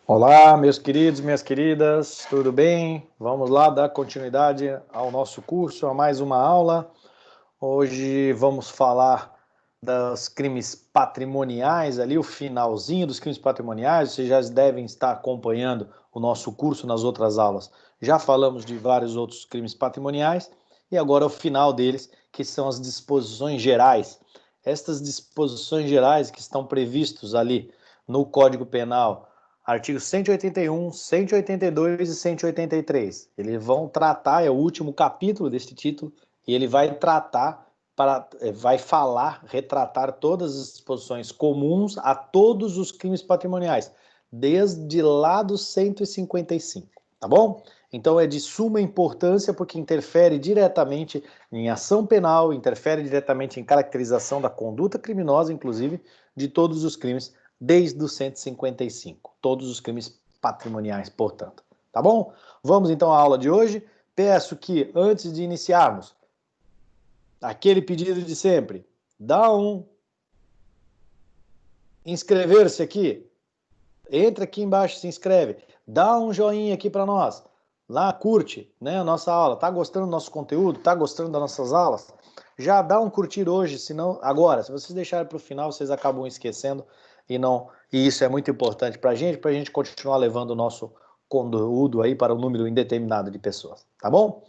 Olá, meus queridos, minhas queridas, tudo bem? Vamos lá dar continuidade ao nosso curso, a mais uma aula. Hoje vamos falar dos crimes patrimoniais, ali o finalzinho dos crimes patrimoniais. Vocês já devem estar acompanhando o nosso curso nas outras aulas. Já falamos de vários outros crimes patrimoniais e agora o final deles, que são as disposições gerais. Estas disposições gerais que estão previstos ali no Código Penal, artigos 181, 182 e 183. Eles vão tratar, é o último capítulo deste título, e ele vai tratar, vai falar, retratar todas as disposições comuns a todos os crimes patrimoniais, desde lá do 155, tá bom? Então é de suma importância porque interfere diretamente em ação penal, interfere diretamente em caracterização da conduta criminosa, inclusive, de todos os crimes desde o 155, todos os crimes patrimoniais, portanto. Tá bom? Vamos então à aula de hoje. Peço que, antes de iniciarmos, aquele pedido de sempre, dá um inscrever-se aqui, entra aqui embaixo, se inscreve, dá um joinha aqui para nós, lá curte, né, a nossa aula, tá gostando do nosso conteúdo, tá gostando das nossas aulas? Já dá um curtir hoje, senão agora, se vocês deixarem para o final, vocês acabam esquecendo e isso é muito importante para a gente continuar levando o nosso conteúdo aí para um número indeterminado de pessoas, tá bom?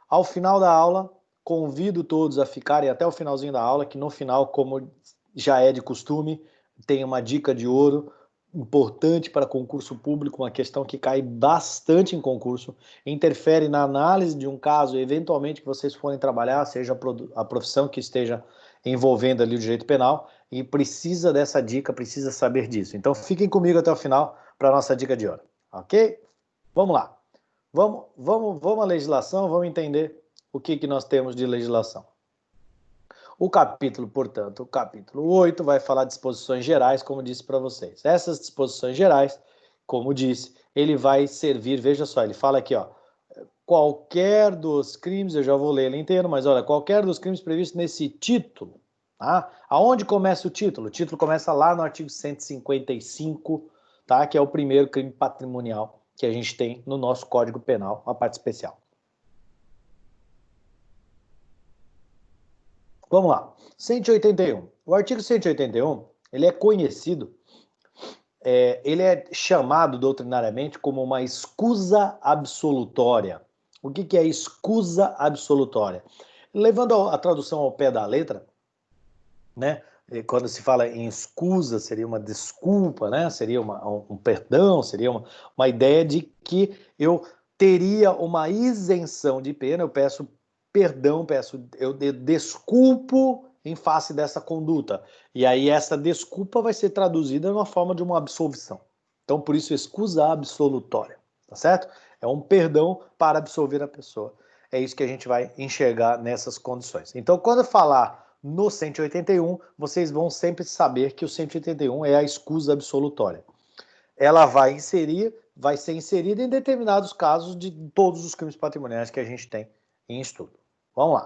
Ao final da aula, convido todos a ficarem até o finalzinho da aula, que no final, como já é de costume, tem uma dica de ouro importante para concurso público, uma questão que cai bastante em concurso, interfere na análise de um caso, eventualmente que vocês forem trabalhar, seja a profissão que esteja envolvendo ali o direito penal, e precisa dessa dica, precisa saber disso. Então fiquem comigo até o final para a nossa dica de ouro, ok? Vamos lá. Vamos à legislação, vamos entender o que nós temos de legislação. O capítulo, portanto, o capítulo 8 vai falar de disposições gerais, como disse para vocês. Essas disposições gerais, como disse, ele vai servir, veja só, ele fala aqui, ó, qualquer dos crimes, eu já vou ler ele inteiro, mas olha, qualquer dos crimes previstos nesse título, tá? Aonde começa o título? O título começa lá no artigo 155, tá? Que é o primeiro crime patrimonial que a gente tem no nosso Código Penal, a parte especial. Vamos lá. 181. O artigo 181, ele é conhecido, ele é chamado doutrinariamente como uma escusa absolutória. O que é escusa absolutória? Levando a tradução ao pé da letra, né? Quando se fala em escusa, seria uma desculpa, né? Seria um perdão, seria uma ideia de que eu teria uma isenção de pena, eu peço perdão, eu desculpo em face dessa conduta. E aí essa desculpa vai ser traduzida na forma de uma absolvição. Então, por isso, escusa absolutória, tá certo? É um perdão para absolver a pessoa. É isso que a gente vai enxergar nessas condições. Então, quando eu falar no 181, vocês vão sempre saber que o 181 é a escusa absolutória. Ela vai ser inserida em determinados casos de todos os crimes patrimoniais que a gente tem em estudo. Vamos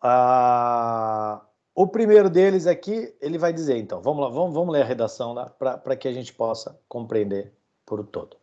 lá. O primeiro deles aqui, ele vai dizer, então, vamos lá, vamos ler a redação lá para que a gente possa compreender por todo.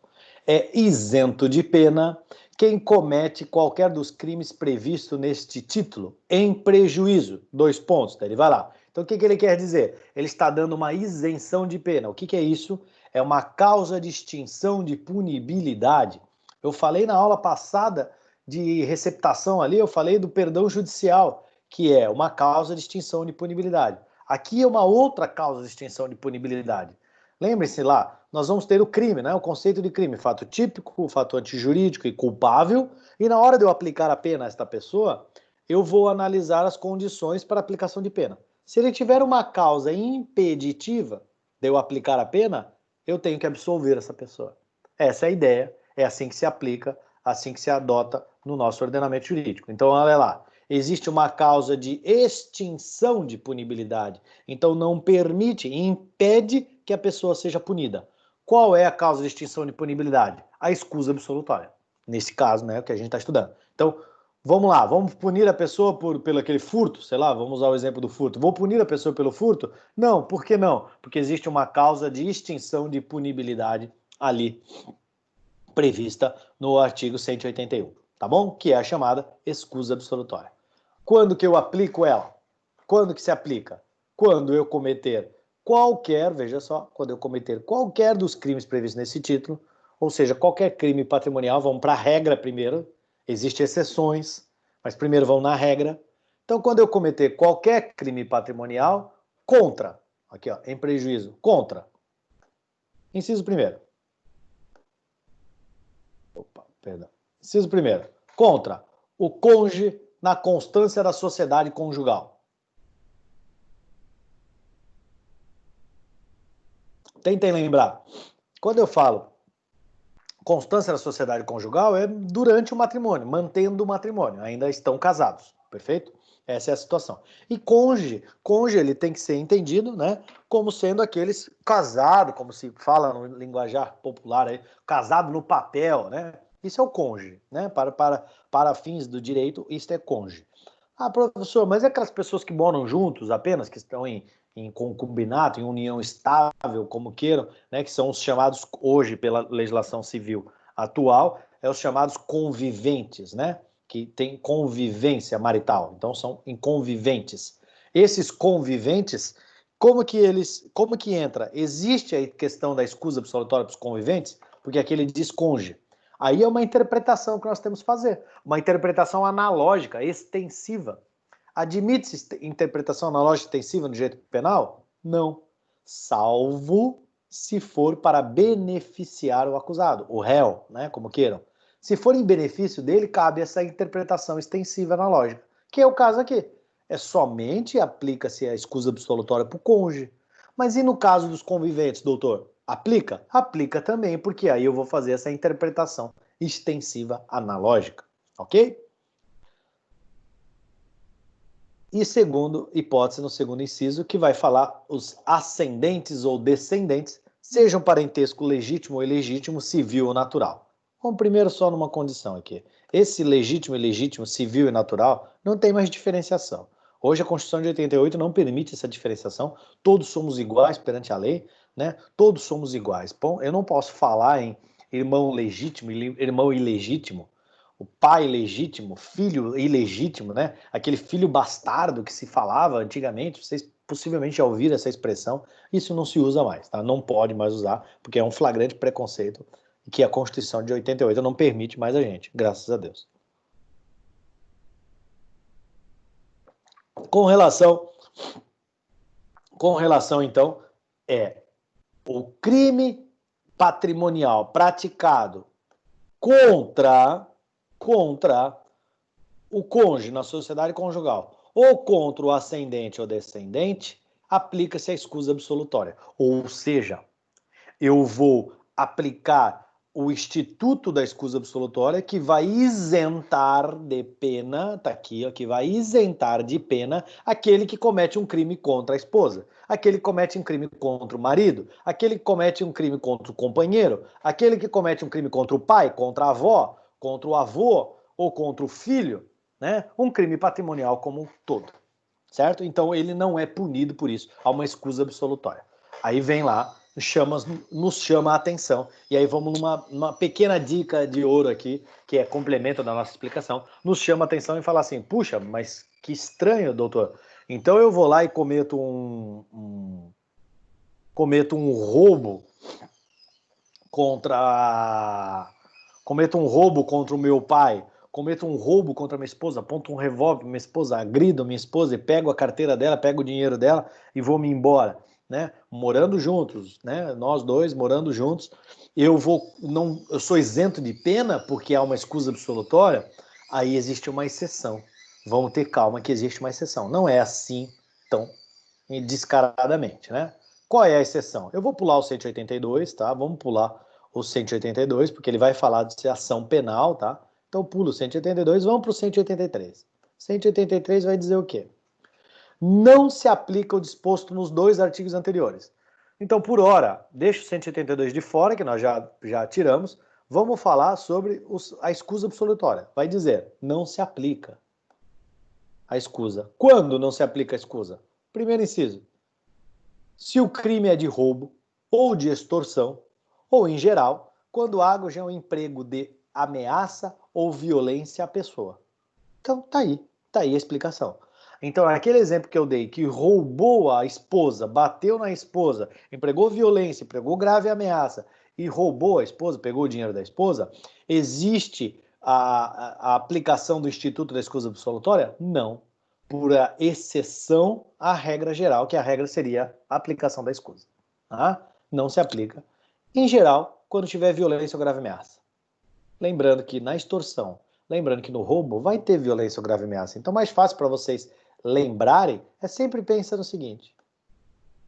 É isento de pena quem comete qualquer dos crimes previstos neste título em prejuízo. 2 pontos, daí ele vai lá. Então, o que ele quer dizer? Ele está dando uma isenção de pena. O que é isso? É uma causa de extinção de punibilidade. Eu falei na aula passada de receptação ali, eu falei do perdão judicial, que é uma causa de extinção de punibilidade. Aqui é uma outra causa de extinção de punibilidade. Lembre-se lá, nós vamos ter o crime, né? O conceito de crime, fato típico, fato antijurídico e culpável, e na hora de eu aplicar a pena a esta pessoa, eu vou analisar as condições para aplicação de pena. Se ele tiver uma causa impeditiva de eu aplicar a pena, eu tenho que absolver essa pessoa. Essa é a ideia, é assim que se aplica, assim que se adota no nosso ordenamento jurídico. Então, olha lá, existe uma causa de extinção de punibilidade, então não permite, impede que a pessoa seja punida. Qual é a causa de extinção de punibilidade? A escusa absolutória. Nesse caso, né, o que a gente está estudando. Então, Vamos lá, vamos punir a pessoa pelo aquele furto, sei lá, vamos usar o exemplo do furto. Vou punir a pessoa pelo furto? Não, por que não? Porque existe uma causa de extinção de punibilidade ali prevista no artigo 181, tá bom? Que é a chamada escusa absolutória. Quando que eu aplico ela? Quando que se aplica? Quando eu cometer qualquer, veja só, quando eu cometer qualquer dos crimes previstos nesse título, ou seja, qualquer crime patrimonial, vamos para a regra primeiro, existem exceções, mas primeiro vamos na regra. Então, quando eu cometer qualquer crime patrimonial contra, aqui ó, em prejuízo, contra, inciso primeiro. Opa, perdão. Inciso primeiro, contra o cônjuge na constância da sociedade conjugal. Tentem lembrar. Quando eu falo constância da sociedade conjugal, é durante o matrimônio, mantendo o matrimônio, ainda estão casados, perfeito? Essa é a situação. E cônjuge ele tem que ser entendido, né, como sendo aqueles casados, como se fala no linguajar popular aí, casado no papel, né? Isso é o cônjuge, né? Para fins do direito, isso é cônjuge. Ah, professor, mas é aquelas pessoas que moram juntos apenas, que estão em concubinato, em união estável, como queiram, né, que são os chamados, hoje, pela legislação civil atual, os chamados conviventes, né, que tem convivência marital, então são inconviventes. Esses conviventes, como que entra? Existe a questão da escusa absolutória para os conviventes, porque aquele diz cônjuge. Aí é uma interpretação que nós temos que fazer, uma interpretação analógica, extensiva. Admite-se interpretação analógica extensiva no direito penal? Não. Salvo se for para beneficiar o acusado, o réu, né, como queiram. Se for em benefício dele, cabe essa interpretação extensiva analógica, que é o caso aqui. É somente aplica-se a escusa absolutória para o cônjuge. Mas e no caso dos conviventes, doutor? Aplica? Aplica também, porque aí eu vou fazer essa interpretação extensiva analógica, ok? E segundo hipótese, no segundo inciso, que vai falar os ascendentes ou descendentes, sejam parentesco legítimo ou ilegítimo, civil ou natural. Vamos primeiro só numa condição aqui. Esse legítimo, ilegítimo, civil e natural não tem mais diferenciação. Hoje a Constituição de 88 não permite essa diferenciação. Todos somos iguais perante a lei, né? Todos somos iguais. Bom, eu não posso falar em irmão legítimo, irmão ilegítimo, o pai legítimo, filho ilegítimo, né? Aquele filho bastardo que se falava antigamente, vocês possivelmente já ouviram essa expressão, isso não se usa mais, tá? Não pode mais usar, porque é um flagrante preconceito que a Constituição de 88 não permite mais a gente, graças a Deus. Com relação então, o crime patrimonial praticado contra o cônjuge na sociedade conjugal ou contra o ascendente ou descendente, aplica-se a escusa absolutória. Ou seja, eu vou aplicar o instituto da escusa absolutória que vai isentar de pena, tá aqui, ó, que vai isentar de pena aquele que comete um crime contra a esposa, aquele que comete um crime contra o marido, aquele que comete um crime contra o companheiro, aquele que comete um crime contra o pai, contra a avó, contra o avô ou contra o filho, né? Um crime patrimonial como um todo, certo? Então ele não é punido por isso, há uma escusa absolutória. Aí vem lá, nos chama a atenção. E aí vamos numa pequena dica de ouro aqui, que é complemento da nossa explicação. Nos chama a atenção e fala assim, puxa, mas que estranho, doutor. Então eu vou lá e cometo um roubo cometo um roubo contra o meu pai, cometo um roubo contra minha esposa, aponto um revólver minha esposa, agrido minha esposa e pego a carteira dela, pego o dinheiro dela e vou me embora, né? Morando juntos, né? Nós dois morando juntos, eu sou isento de pena porque há uma escusa absolutória, aí existe uma exceção. Vamos ter calma que existe uma exceção. Não é assim tão descaradamente, né? Qual é a exceção? Eu vou pular o 182, tá? Vamos pular o 182, porque ele vai falar de ação penal, tá? Então pulo o 182, vamos para o 183. 183 vai dizer o quê? Não se aplica o disposto nos dois artigos anteriores. Então, por hora, deixa o 182 de fora, que nós já tiramos, vamos falar sobre a escusa absolutória. Vai dizer, não se aplica a escusa. Quando não se aplica a escusa? Primeiro inciso, se o crime é de roubo ou de extorsão, ou em geral, quando haja um emprego de ameaça ou violência à pessoa. Então, tá aí a explicação. Então, aquele exemplo que eu dei, que roubou a esposa, bateu na esposa, empregou violência, empregou grave ameaça e roubou a esposa, pegou o dinheiro da esposa, existe a aplicação do Instituto da Escusa Absolutória? Não. Por exceção à regra geral, que a regra seria a aplicação da escusa. Tá? Não se aplica. Em geral, quando tiver violência ou grave ameaça. Lembrando que na extorsão, lembrando que no roubo vai ter violência ou grave ameaça. Então, mais fácil para vocês lembrarem é sempre pensar no seguinte: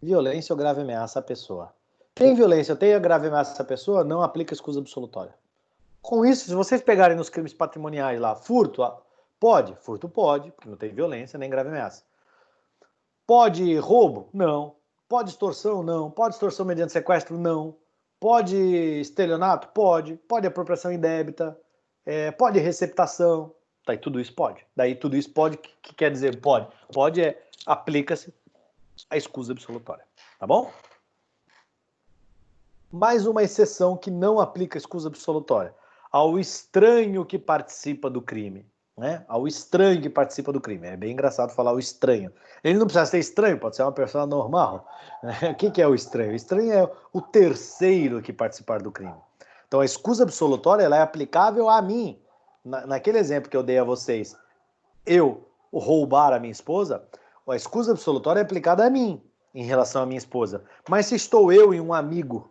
violência ou grave ameaça à pessoa. Tem violência, tem a grave ameaça à pessoa, não aplica escusa absolutória. Com isso, se vocês pegarem nos crimes patrimoniais lá, furto pode, porque não tem violência nem grave ameaça. Pode roubo? Não. Pode extorsão? Não. Pode extorsão mediante sequestro? Não. Pode estelionato? Pode. Pode apropriação indébita? Pode receptação? Daí tudo isso pode. Daí tudo isso pode, que quer dizer pode? Pode aplica-se a escusa absolutória. Tá bom? Mais uma exceção que não aplica a escusa absolutória. Ao estranho que participa do crime. Né? Ao estranho que participa do crime. É bem engraçado falar o estranho. Ele não precisa ser estranho, pode ser uma pessoa normal. O que é o estranho? O estranho é o terceiro que participar do crime. Então a escusa absolutória ela é aplicável a mim. Naquele exemplo que eu dei a vocês, eu roubar a minha esposa, a escusa absolutória é aplicada a mim, em relação à minha esposa. Mas se estou eu e um amigo,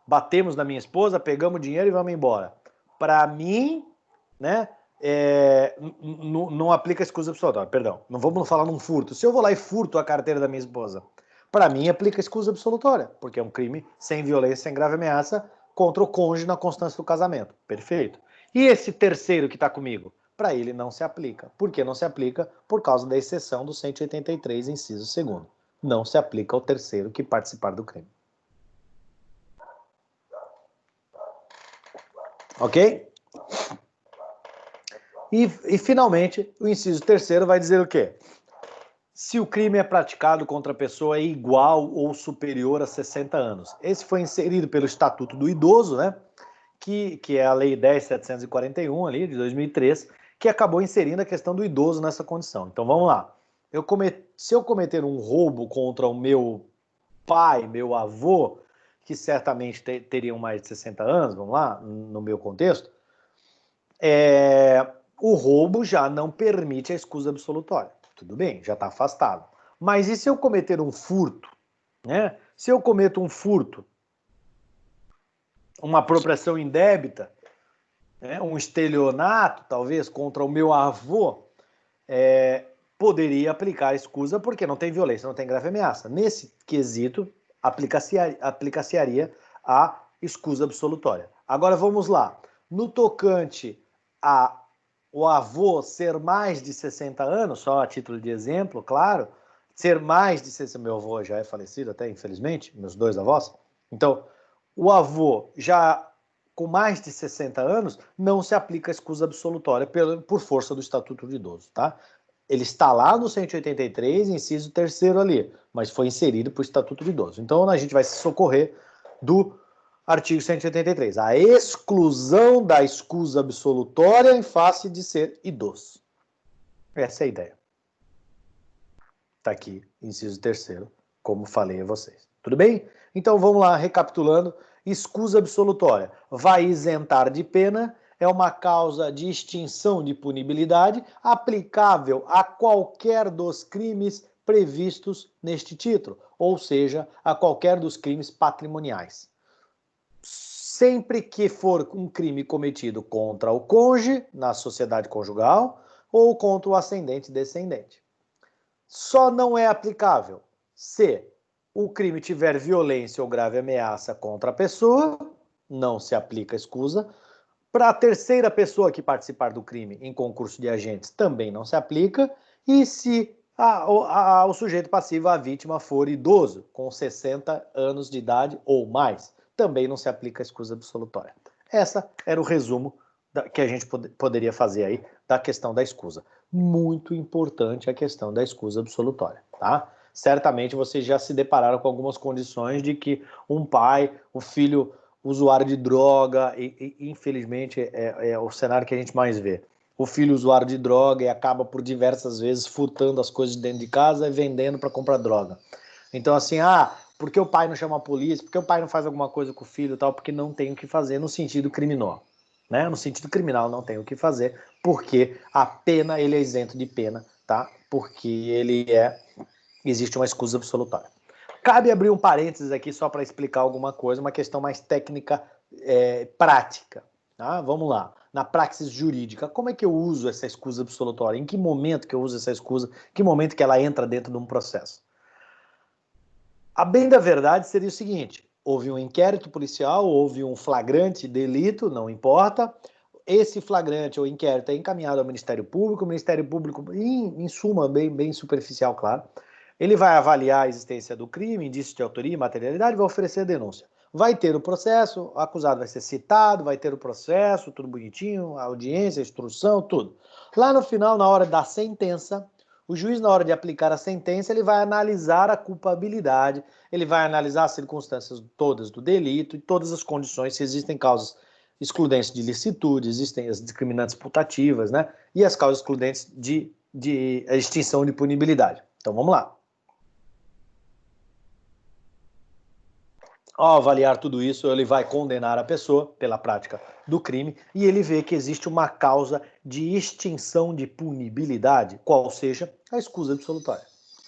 batemos na minha esposa, pegamos dinheiro e vamos embora. Para mim, né, não aplica a escusa absolutória, perdão. Não vamos falar num furto. Se eu vou lá e furto a carteira da minha esposa, para mim aplica a escusa absolutória, porque é um crime sem violência, sem grave ameaça contra o cônjuge na constância do casamento. Perfeito. E esse terceiro que está comigo? Para ele não se aplica. Por que não se aplica? Por causa da exceção do 183, inciso 2º. Não se aplica ao terceiro que participar do crime. Ok? E finalmente, o inciso 3º vai dizer o quê? Se o crime é praticado contra a pessoa igual ou superior a 60 anos. Esse foi inserido pelo Estatuto do Idoso, né? Que é a Lei 10.741, ali, de 2003, que acabou inserindo a questão do idoso nessa condição. Então vamos lá. Se eu cometer um roubo contra o meu pai, meu avô, que certamente teriam mais de 60 anos, vamos lá, no meu contexto, o roubo já não permite a escusa absolutória. Tudo bem, já está afastado. Mas e se eu cometer um furto? Né? Se eu cometo um furto, uma apropriação indébita, né? Um estelionato, talvez, contra o meu avô, poderia aplicar a escusa porque não tem violência, não tem grave ameaça. Nesse quesito, aplicaria a escusa absolutória. Agora vamos lá. No tocante a o avô ser mais de 60 anos, só a título de exemplo, claro, ser mais de 60, meu avô já é falecido até, infelizmente, meus dois avós, então, o avô já com mais de 60 anos, não se aplica a escusa absolutória por força do Estatuto do Idoso, tá? Ele está lá no 183, inciso 3º ali, mas foi inserido para o Estatuto do Idoso. Então, a gente vai se socorrer do artigo 183, a exclusão da escusa absolutória em face de ser idoso. Essa é a ideia. Está aqui, inciso 3º, como falei a vocês. Tudo bem? Então vamos lá, recapitulando. Escusa absolutória vai isentar de pena, é uma causa de extinção de punibilidade aplicável a qualquer dos crimes previstos neste título, ou seja, a qualquer dos crimes patrimoniais. Sempre que for um crime cometido contra o cônjuge, na sociedade conjugal, ou contra o ascendente e descendente. Só não é aplicável se o crime tiver violência ou grave ameaça contra a pessoa, não se aplica a escusa. Para a terceira pessoa que participar do crime em concurso de agentes, também não se aplica. E se o sujeito passivo, a vítima, for idoso, com 60 anos de idade ou mais, também não se aplica a escusa absolutória. Essa era o resumo que a gente poderia fazer aí da questão da escusa. Muito importante a questão da escusa absolutória, tá? Certamente vocês já se depararam com algumas condições de que um pai, o filho usuário de droga, e infelizmente é o cenário que a gente mais vê. O filho usuário de droga e acaba por diversas vezes furtando as coisas dentro de casa e vendendo para comprar droga. Então assim, por que o pai não chama a polícia? Por que o pai não faz alguma coisa com o filho e tal? Porque não tem o que fazer no sentido criminal. Né? No sentido criminal não tem o que fazer, porque a pena, ele é isento de pena, tá? Porque existe uma escusa absolutória. Cabe abrir um parênteses aqui só para explicar alguma coisa, uma questão mais técnica, prática. Tá? Vamos lá. Na praxis jurídica, como é que eu uso essa escusa absolutória? Em que momento que eu uso essa escusa? Em que momento que ela entra dentro de um processo? A bem da verdade seria o seguinte: houve um inquérito policial, houve um flagrante delito, não importa. Esse flagrante ou inquérito é encaminhado ao Ministério Público, o Ministério Público, em suma, bem superficial, claro, ele vai avaliar a existência do crime, indício de autoria e materialidade, vai oferecer a denúncia. Vai ter o processo, o acusado vai ser citado, vai ter o processo, tudo bonitinho, a audiência, a instrução, tudo. Lá no final, na hora da sentença, o juiz, na hora de aplicar a sentença, ele vai analisar a culpabilidade, ele vai analisar as circunstâncias todas do delito e todas as condições, se existem causas excludentes de licitude, existem as discriminantes putativas, né? E as causas excludentes de extinção de punibilidade. Então vamos lá. Ao avaliar tudo isso, ele vai condenar a pessoa pela prática do crime e ele vê que existe uma causa de extinção de punibilidade, qual seja a escusa absolutória,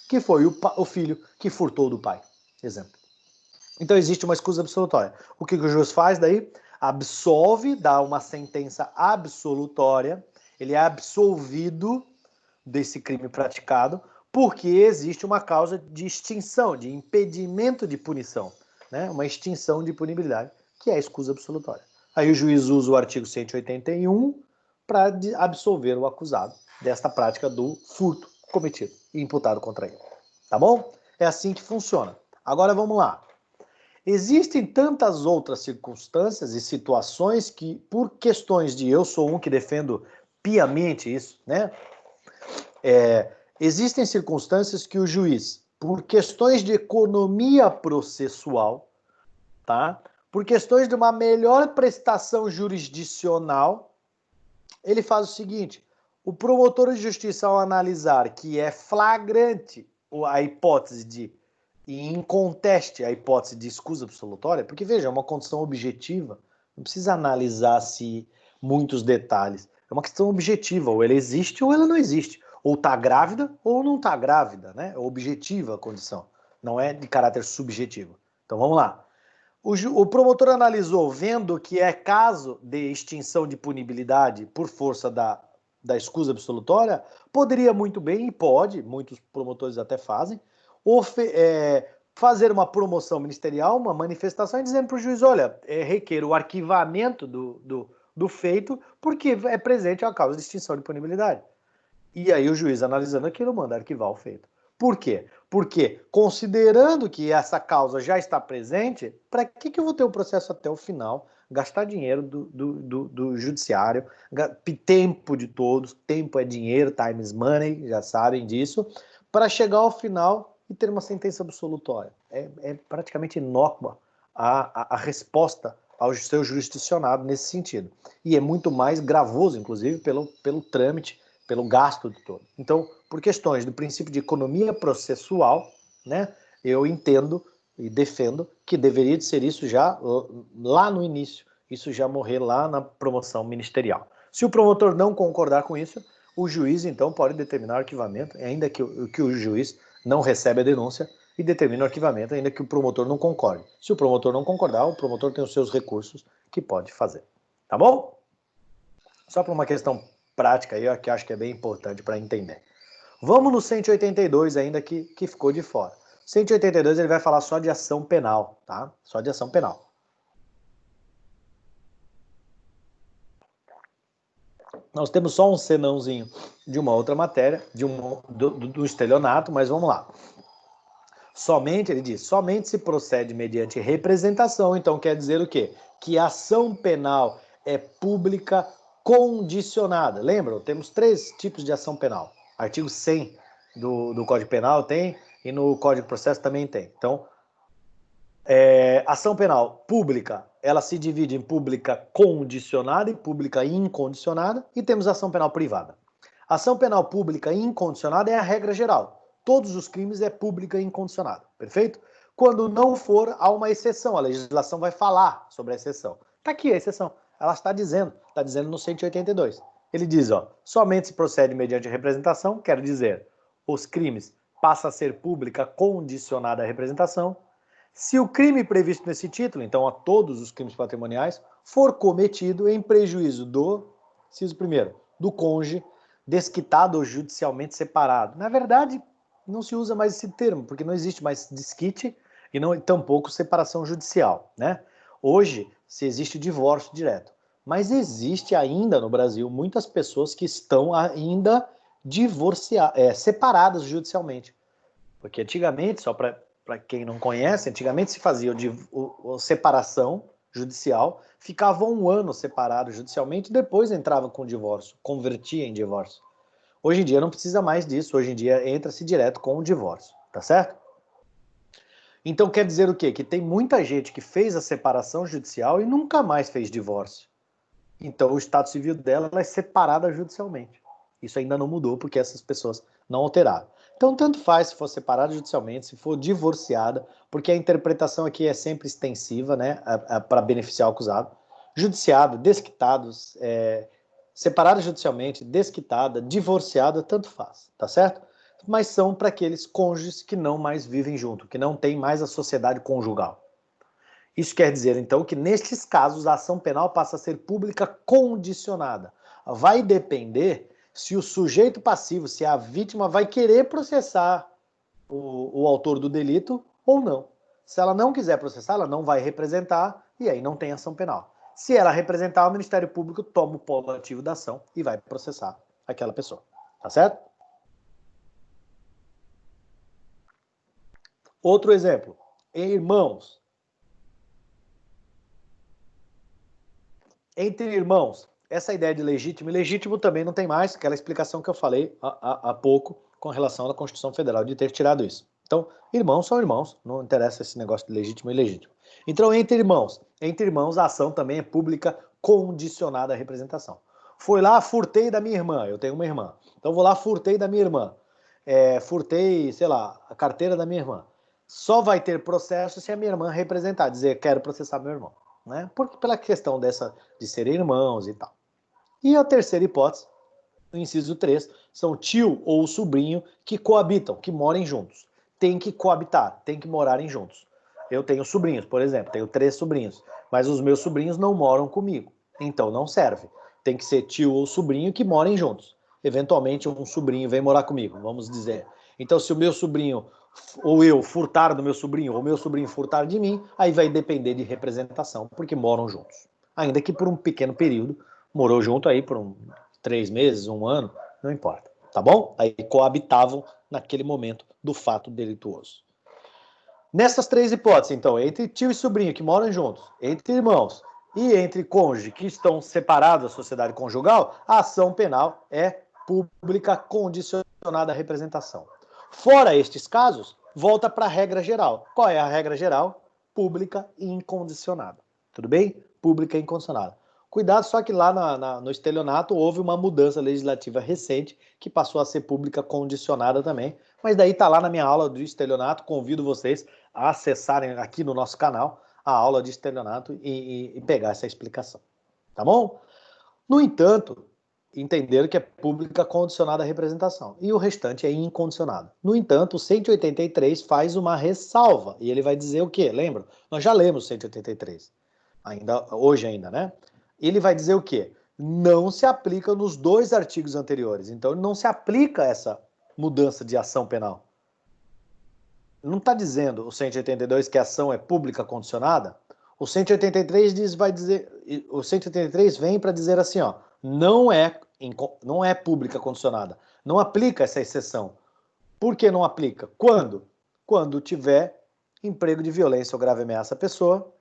que foi o filho que furtou do pai, exemplo. Então existe uma escusa absolutória. O que o juiz faz daí? Absolve, dá uma sentença absolutória, ele é absolvido desse crime praticado, porque existe uma causa de extinção, de impedimento de punição, né? Uma extinção de punibilidade, que é a escusa absolutória. Aí o juiz usa o artigo 181 para absolver o acusado desta prática do furto cometido e imputado contra ele. Tá bom? É assim que funciona. Agora vamos lá. Existem tantas outras circunstâncias e situações que, por questões de eu sou um que defendo piamente isso, né? Existem circunstâncias que o juiz, por questões de economia processual, tá? Por questões de uma melhor prestação jurisdicional, ele faz o seguinte: o promotor de justiça, ao analisar que é flagrante a hipótese de, e inconteste a hipótese de escusa absolutória, porque veja, é uma condição objetiva, não precisa analisar se muitos detalhes, é uma questão objetiva, ou ela existe ou ela não existe, ou está grávida ou não está grávida, né? É objetiva a condição, não é de caráter subjetivo. Então vamos lá. O promotor analisou, vendo que é caso de extinção de punibilidade por força da escusa absolutória, poderia muito bem, e pode, muitos promotores até fazem, fazer uma promoção ministerial, uma manifestação, dizendo para o juiz: olha, requer o arquivamento do feito, porque é presente a causa de extinção de punibilidade. E aí o juiz, analisando aquilo, manda arquivar o feito. Por quê? Porque, considerando que essa causa já está presente, para que eu vou ter o processo até o final, gastar dinheiro do judiciário, tempo de todos, tempo é dinheiro, time is money, já sabem disso, para chegar ao final e ter uma sentença absolutória. É praticamente inócua a resposta ao seu jurisdicionado nesse sentido. E é muito mais gravoso, inclusive, pelo trâmite, pelo gasto de todo. Então, por questões do princípio de economia processual, né, eu entendo e defendo que deveria de ser isso já lá no início, isso já morrer lá na promoção ministerial. Se o promotor não concordar com isso, o juiz então pode determinar o arquivamento, ainda que o juiz não recebe a denúncia, e determina o arquivamento, ainda que o promotor não concorde. Se o promotor não concordar, o promotor tem os seus recursos que pode fazer. Tá bom? Só para uma questão prática aí, que acho que é bem importante para entender. Vamos no 182 ainda que ficou de fora. 182 ele vai falar só de ação penal, tá? Só de ação penal. Nós temos só um senãozinho de uma outra matéria, do estelionato, mas vamos lá. Somente, ele diz, somente se procede mediante representação. Então quer dizer o quê? Que a ação penal é pública condicionada. Lembram? Temos 3 tipos de ação penal. Artigo 100 do Código Penal tem e no Código de Processo também tem. Então, ação penal pública, ela se divide em pública condicionada e pública incondicionada, e temos ação penal privada. Ação penal pública incondicionada é a regra geral. Todos os crimes é pública e incondicionada, perfeito? Quando não for, há uma exceção. A legislação vai falar sobre a exceção. Está aqui a exceção. Ela está dizendo no 182. Ele diz, ó, somente se procede mediante representação, quer dizer, os crimes passam a ser pública condicionada à representação, se o crime previsto nesse título, então a todos os crimes patrimoniais, for cometido em prejuízo do, inciso primeiro, do cônjuge, desquitado ou judicialmente separado. Na verdade, não se usa mais esse termo, porque não existe mais desquite e não, tampouco separação judicial, né? Hoje, se existe divórcio direto. Mas existe ainda no Brasil muitas pessoas que estão ainda separadas judicialmente. Porque antigamente, só para quem não conhece, antigamente se fazia separação judicial, ficava 1 ano separado judicialmente, depois entrava com o divórcio, convertia em divórcio. Hoje em dia não precisa mais disso, hoje em dia entra-se direto com o divórcio, tá certo? Então quer dizer o quê? Que tem muita gente que fez a separação judicial e nunca mais fez divórcio. Então o estado civil dela é separada judicialmente. Isso ainda não mudou porque essas pessoas não alteraram. Então tanto faz se for separada judicialmente, se for divorciada, porque a interpretação aqui é sempre extensiva, né, para beneficiar o acusado. Judiciado, desquitados, separada judicialmente, desquitada, divorciada, tanto faz, tá certo? Mas são para aqueles cônjuges que não mais vivem junto, que não têm mais a sociedade conjugal. Isso quer dizer, então, que nestes casos a ação penal passa a ser pública condicionada. Vai depender se o sujeito passivo, se a vítima vai querer processar o autor do delito ou não. Se ela não quiser processar, ela não vai representar e aí não tem ação penal. Se ela representar, o Ministério Público toma o polo ativo da ação e vai processar aquela pessoa. Tá certo? Outro exemplo. Irmãos. Entre irmãos, essa ideia de legítimo e ilegítimo também não tem mais, aquela explicação que eu falei há pouco com relação à Constituição Federal de ter tirado isso. Então, irmãos são irmãos, não interessa esse negócio de legítimo e ilegítimo. Então, entre irmãos, a ação também é pública condicionada à representação. Foi lá, furtei da minha irmã, eu tenho uma irmã. Então, vou lá, furtei da minha irmã. Furtei, sei lá, a carteira da minha irmã. Só vai ter processo se a minha irmã representar, dizer, quero processar meu irmão. Né? Pela questão de serem irmãos e tal. E a terceira hipótese, no inciso 3, são tio ou sobrinho que coabitam, que morem juntos. Tem que coabitar, tem que morarem juntos. Eu tenho sobrinhos, por exemplo, tenho 3 sobrinhos, mas os meus sobrinhos não moram comigo, então não serve. Tem que ser tio ou sobrinho que morem juntos. Eventualmente um sobrinho vem morar comigo, vamos dizer. Então se o meu sobrinho ou eu furtar do meu sobrinho, ou meu sobrinho furtar de mim, aí vai depender de representação, porque moram juntos. Ainda que por um pequeno período, morou junto aí por 3 meses, 1 ano, não importa, tá bom? Aí coabitavam naquele momento do fato delituoso. Nessas 3 hipóteses, então, entre tio e sobrinho que moram juntos, entre irmãos e entre cônjuge que estão separados da sociedade conjugal, a ação penal é pública condicionada à representação. Fora estes casos, volta para a regra geral. Qual é a regra geral? Pública e incondicionada. Tudo bem? Pública e incondicionada. Cuidado, só que lá no estelionato houve uma mudança legislativa recente que passou a ser pública condicionada também. Mas daí está lá na minha aula de estelionato. Convido vocês a acessarem aqui no nosso canal a aula de estelionato e pegar essa explicação. Tá bom? No entanto, entenderam que é pública condicionada à representação. E o restante é incondicionado. No entanto, o 183 faz uma ressalva. E ele vai dizer o quê? Lembra? Nós já lemos o 183. Hoje ainda, né? Ele vai dizer o quê? Não se aplica nos 2 artigos anteriores. Então, não se aplica essa mudança de ação penal. Não está dizendo o 182 que a ação é pública condicionada? O 183 o 183 vem para dizer assim, ó, não é pública condicionada. Não aplica essa exceção. Por que não aplica? Quando? quando tiver emprego de violência ou grave ameaça à pessoa,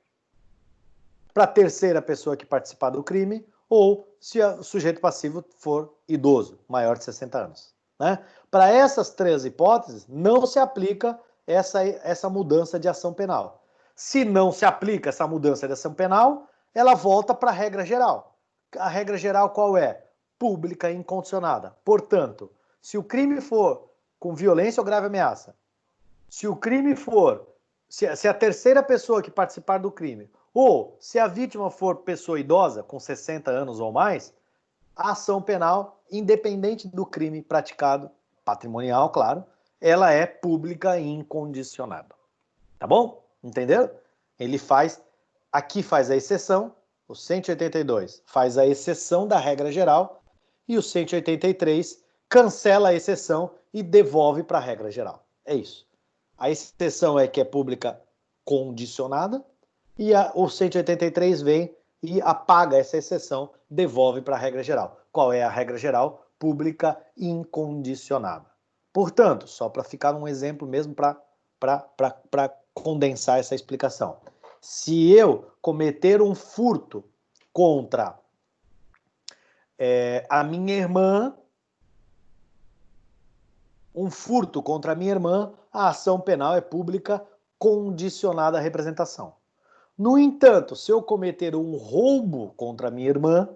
para a terceira pessoa que participar do crime, ou se o sujeito passivo for idoso, maior de 60 anos. Né? Para essas três hipóteses, não se aplica essa mudança de ação penal. Se não se aplica essa mudança de ação penal, ela volta para a regra geral. A regra geral qual é? Pública e incondicionada. Portanto, se o crime for com violência ou grave ameaça, se o crime for, se a terceira pessoa que participar do crime, ou se a vítima for pessoa idosa, com 60 anos ou mais, a ação penal, independente do crime praticado, patrimonial, claro, ela é pública e incondicionada. Tá bom? Entenderam? Ele faz, aqui faz a exceção, o 182 faz a exceção da regra geral e o 183 cancela a exceção e devolve para a regra geral. É isso. A exceção é que é pública condicionada e o 183 vem e apaga essa exceção, devolve para a regra geral. Qual é a regra geral? Pública incondicionada. Portanto, só para ficar um exemplo mesmo para condensar essa explicação. Se eu cometer um furto contra a minha irmã, a ação penal é pública condicionada à representação. No entanto, se eu cometer um roubo contra a minha irmã,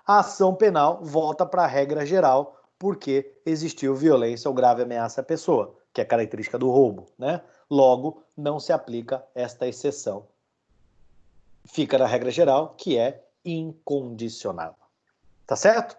a ação penal volta para a regra geral, porque existiu violência ou grave ameaça à pessoa, que é característica do roubo, né? Logo, não se aplica esta exceção. Fica na regra geral, que é incondicionada. Tá certo?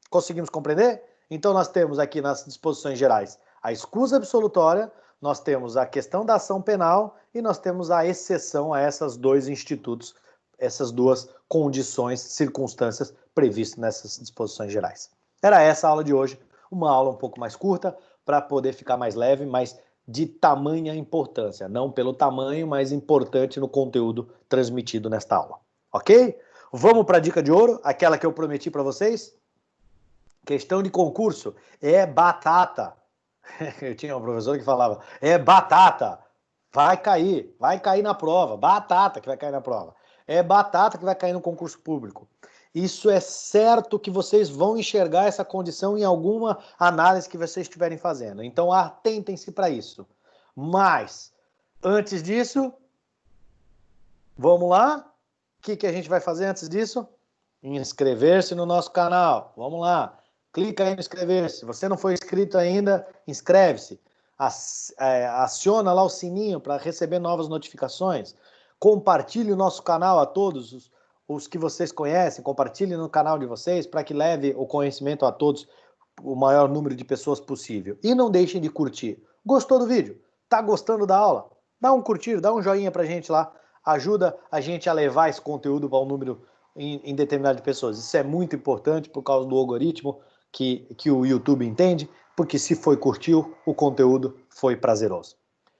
Conseguimos compreender? Então nós temos aqui nas disposições gerais a escusa absolutória, nós temos a questão da ação penal e nós temos a exceção a esses dois institutos, essas duas condições, circunstâncias previstas nessas disposições gerais. Era essa a aula de hoje, uma aula um pouco mais curta, para poder ficar mais leve, mas de tamanha importância, não pelo tamanho, mas importante no conteúdo transmitido nesta aula. Ok? Vamos para a dica de ouro, aquela que eu prometi para vocês? Questão de concurso é batata. Eu tinha um professor que falava, é batata, vai cair na prova, batata que vai cair na prova. É batata que vai cair no concurso público. Isso é certo que vocês vão enxergar essa condição em alguma análise que vocês estiverem fazendo. Então atentem-se para isso. Mas, antes disso, vamos lá? O que a gente vai fazer antes disso? Inscrever-se no nosso canal. Vamos lá. Clica aí no inscrever-se. Se você não for inscrito ainda, inscreve-se. Aciona lá o sininho para receber novas notificações. Compartilhe o nosso canal a todos os que vocês conhecem. Compartilhe no canal de vocês para que leve o conhecimento a todos, o maior número de pessoas possível. E não deixem de curtir. Gostou do vídeo? Tá gostando da aula? Dá um curtir, dá um joinha pra gente lá. Ajuda a gente a levar esse conteúdo para um número indeterminado de pessoas. Isso é muito importante por causa do algoritmo que o YouTube entende, porque se curtiu, o conteúdo foi prazeroso.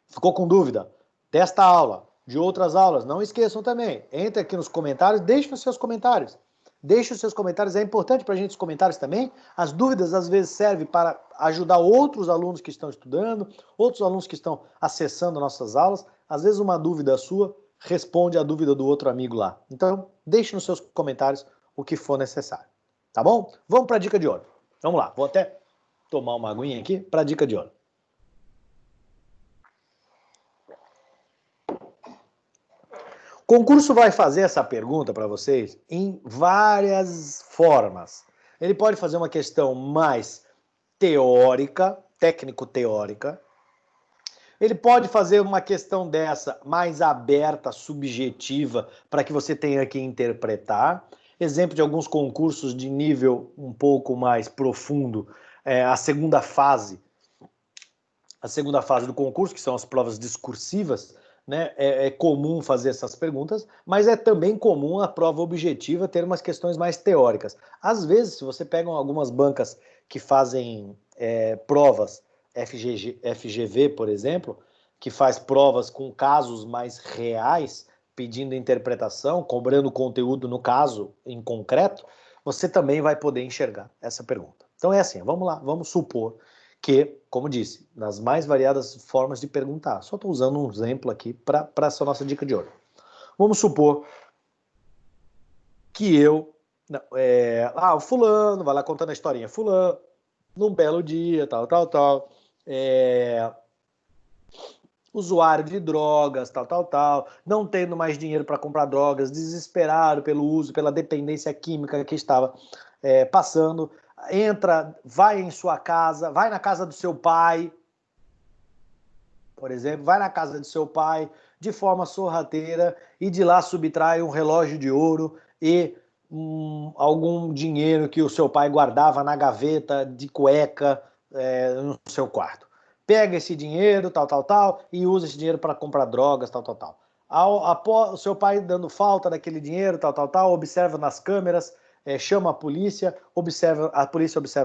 Ficou com dúvida desta aula, de outras aulas? Não esqueçam também, entre aqui nos comentários, deixe os seus comentários. Deixe os seus comentários, é importante para a gente os comentários também. As dúvidas às vezes servem para ajudar outros alunos que estão estudando, outros alunos que estão acessando nossas aulas. Às vezes uma dúvida sua responde a dúvida do outro amigo lá. Então, deixe nos seus comentários o que for necessário. Tá bom? Vamos para a dica de ouro. Vamos lá, vou até tomar uma aguinha aqui para a dica de ouro. O concurso vai fazer essa pergunta para vocês em várias formas. Ele pode fazer uma questão mais teórica, técnico-teórica. Ele pode fazer uma questão dessa mais aberta, subjetiva, para que você tenha que interpretar. Exemplo de alguns concursos de nível um pouco mais profundo, a segunda fase do concurso, que são as provas discursivas, né? É comum fazer essas perguntas, mas é também comum a prova objetiva ter umas questões mais teóricas. Às vezes, se você pega algumas bancas que fazem provas, FGV, por exemplo, que faz provas com casos mais reais, pedindo interpretação, cobrando conteúdo no caso em concreto, você também vai poder enxergar essa pergunta. Então é assim, vamos lá, vamos supor Que, como disse, das mais variadas formas de perguntar. Só estou usando um exemplo aqui para essa nossa dica de ouro. Vamos supor que o fulano, vai lá contando a historinha, fulano, num belo dia, tal, usuário de drogas, tal, não tendo mais dinheiro para comprar drogas, desesperado pelo uso, pela dependência química que estava passando, vai em sua casa, vai na casa do seu pai, por exemplo, vai na casa do seu pai de forma sorrateira e de lá subtrai um relógio de ouro e algum dinheiro que o seu pai guardava na gaveta de cueca no seu quarto. Pega esse dinheiro, tal, e usa esse dinheiro para comprar drogas, tal. O seu pai dando falta daquele dinheiro, tal, observa nas câmeras, chama a polícia observa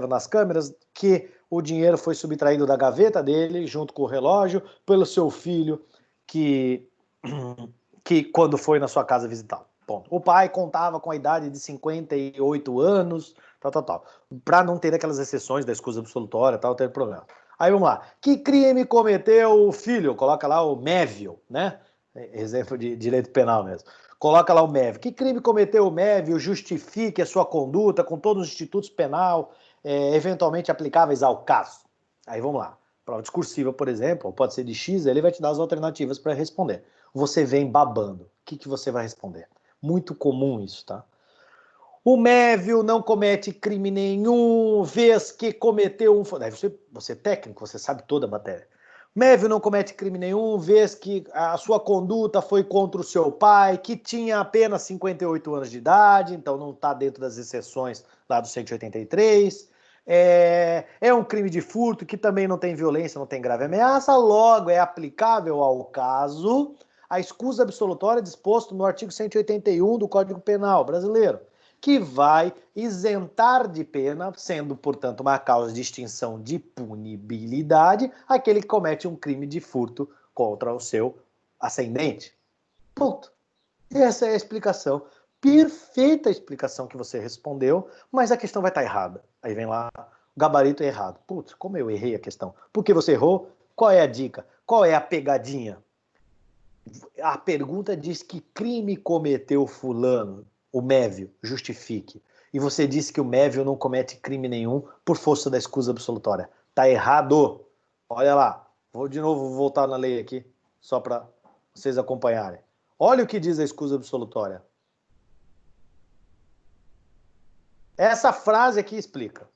nas câmeras que o dinheiro foi subtraído da gaveta dele, junto com o relógio, pelo seu filho, que quando foi na sua casa visitá-lo. Ponto. O pai contava com a idade de 58 anos, tal, para não ter aquelas exceções da escusa absolutória, tal, ter problema. Aí vamos lá. Que crime cometeu o filho? Coloca lá o Mévio, né? Exemplo de direito penal mesmo. Coloca lá o Mévio. Que crime cometeu o Mévio? Justifique a sua conduta com todos os institutos penal eventualmente aplicáveis ao caso. Aí vamos lá. Prova discursiva, por exemplo, pode ser de X, ele vai te dar as alternativas para responder. Você vem babando. O que você vai responder? Muito comum isso, tá? O Mévio não comete crime nenhum, vez que cometeu um... Você é técnico, você sabe toda a matéria. Mévio não comete crime nenhum, vez que a sua conduta foi contra o seu pai, que tinha apenas 58 anos de idade, então não está dentro das exceções lá do 183. É um crime de furto que também não tem violência, não tem grave ameaça, logo é aplicável ao caso a escusa absolutória disposto no artigo 181 do Código Penal brasileiro, que vai isentar de pena, sendo, portanto, uma causa de extinção de punibilidade, aquele que comete um crime de furto contra o seu ascendente. Ponto. Essa é a explicação. Perfeita explicação que você respondeu, mas a questão vai estar errada. Aí vem lá, o gabarito é errado. Putz, como eu errei a questão? Por que você errou? Qual é a dica? Qual é a pegadinha? A pergunta diz que crime cometeu fulano, o Mévio, justifique. E você disse que o Mévio não comete crime nenhum por força da escusa absolutória. Tá errado. Olha lá. Vou de novo voltar na lei aqui, só para vocês acompanharem. Olha o que diz a escusa absolutória. Essa frase aqui explica.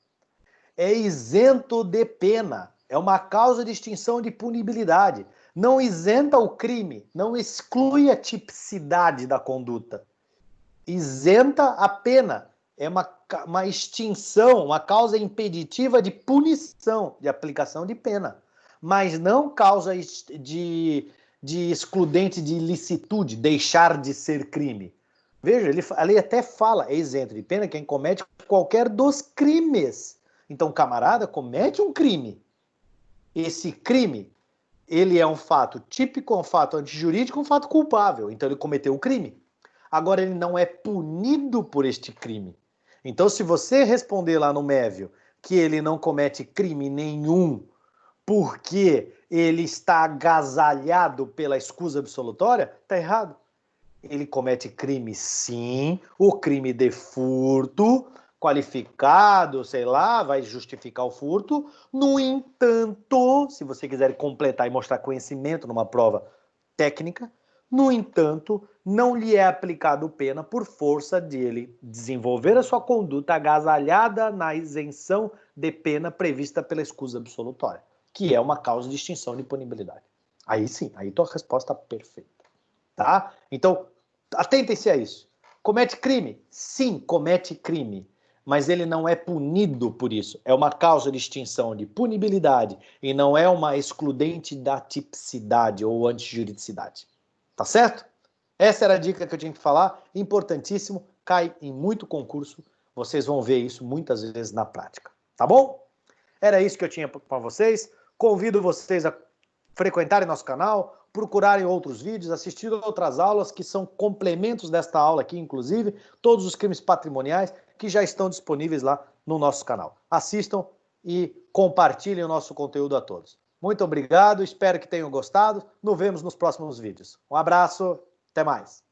É isento de pena. É uma causa de extinção de punibilidade. Não isenta o crime, não exclui a tipicidade da conduta. Isenta a pena. É uma extinção, uma causa impeditiva de punição, de aplicação de pena. Mas não causa de excludente de ilicitude, deixar de ser crime. Veja, a lei até fala, é isento de pena quem comete qualquer dos crimes. Então, camarada, comete um crime. Esse crime, ele é um fato típico, um fato antijurídico, um fato culpável. Então, ele cometeu um crime. Agora, ele não é punido por este crime. Então, se você responder lá no Mévio que ele não comete crime nenhum porque ele está agasalhado pela escusa absolutória, está errado. Ele comete crime sim, o crime de furto, qualificado, sei lá, vai justificar o furto. No entanto, se você quiser completar e mostrar conhecimento numa prova técnica, no entanto, não lhe é aplicado pena por força de ele desenvolver a sua conduta agasalhada na isenção de pena prevista pela escusa absolutória, que é uma causa de extinção de punibilidade. Aí sim, aí tua resposta perfeita. Tá? Então, atentem-se a isso. Comete crime? Sim, comete crime. Mas ele não é punido por isso. É uma causa de extinção de punibilidade e não é uma excludente da tipicidade ou antijuridicidade. Tá certo? Essa era a dica que eu tinha que falar. Importantíssimo. Cai em muito concurso. Vocês vão ver isso muitas vezes na prática. Tá bom? Era isso que eu tinha para vocês. Convido vocês a frequentarem nosso canal, procurarem outros vídeos, assistir outras aulas que são complementos desta aula aqui, inclusive, todos os crimes patrimoniais que já estão disponíveis lá no nosso canal. Assistam, e compartilhem o nosso conteúdo a todos. Muito obrigado, espero que tenham gostado. Nos vemos nos próximos vídeos. Um abraço, até mais.